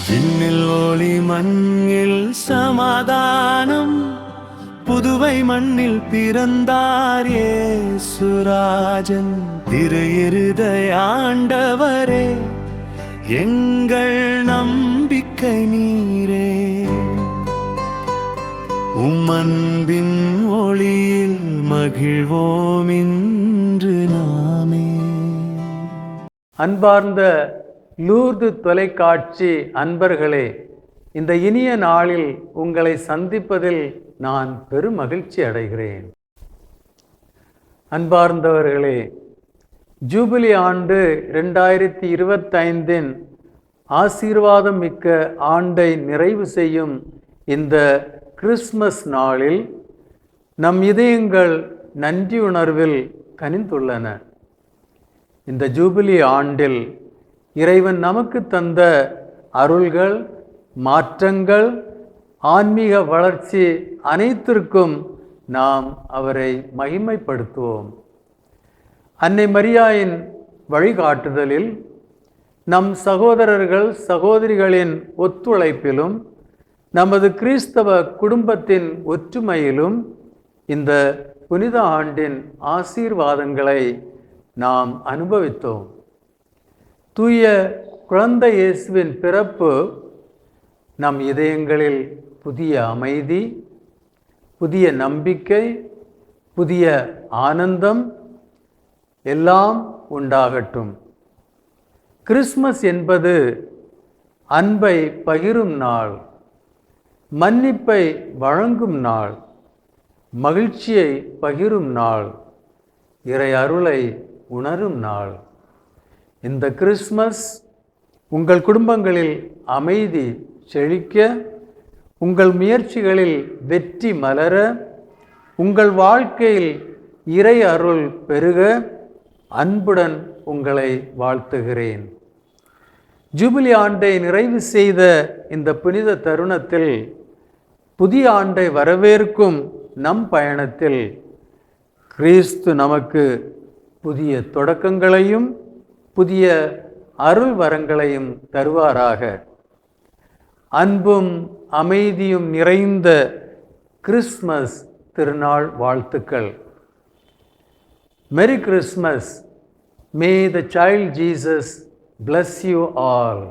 விண்ணில் ஒளி மண்ணில் சமாதானம், புதுவை மண்ணில் பிறந்தார் இயேசுராஜன். திரு இருதய ஆண்டவரே, எங்கள் நம்பிக்கை நீரே. உம்மன்பின் ஒளியில் மகிழ்வோம் இன்று நாமே. அன்பார்ந்த லூர்து தொலைக்காட்சி அன்பர்களே, இந்த இனிய நாளில் உங்களை சந்திப்பதில் நான் பெரும் மகிழ்ச்சி அடைகிறேன். அன்பார்ந்தவர்களே, ஜூபிலி ஆண்டு 2025 ஆசீர்வாதம் மிக்க ஆண்டை நிறைவு செய்யும் இந்த கிறிஸ்மஸ் நாளில் நம் இதயங்கள் நன்றியுணர்வில் கனிந்துள்ளன. இந்த ஜூபிலி ஆண்டில் இறைவன் நமக்கு தந்த அருள்கள், மாற்றங்கள், ஆன்மீக வளர்ச்சி அனைத்திற்கும் நாம் அவரை மகிமைப்படுத்துவோம். அன்னை மரியாயின் வழிகாட்டுதலில் நம் சகோதரர்கள் சகோதரிகளின் ஒத்துழைப்பிலும் நமது கிறிஸ்தவ குடும்பத்தின் ஒற்றுமையிலும் இந்த புனித ஆண்டின் ஆசீர்வாதங்களை நாம் அனுபவித்தோம். தூய குழந்தை இயேசுவின் பிறப்பு நம் இதயங்களில் புதிய அமைதி, புதிய நம்பிக்கை, புதிய ஆனந்தம் எல்லாம் உண்டாகட்டும். கிறிஸ்மஸ் என்பது அன்பை பகிரும் நாள், மன்னிப்பை வழங்கும் நாள், மகிழ்ச்சியை பகிரும் நாள், இறை அருளை உணரும் நாள். இந்த கிறிஸ்மஸ் உங்கள் குடும்பங்களில் அமைதி செழிக்க, உங்கள் முயற்சிகளில் வெற்றி மலர, உங்கள் வாழ்க்கையில் இறை அருள் பெருக அன்புடன் உங்களை வாழ்த்துகிறேன். ஜூபிலி ஆண்டை நிறைவு செய்த இந்த புனித தருணத்தில் புதிய ஆண்டை வரவேற்கும் நம் பயணத்தில் கிறிஸ்து நமக்கு புதிய தொடக்கங்களையும் புதிய அருள் வரங்களையும் தருவாராக. அன்பும் அமைதியும் நிறைந்த கிறிஸ்மஸ் திருநாள் வாழ்த்துக்கள். Merry Christmas. May the child Jesus bless you all.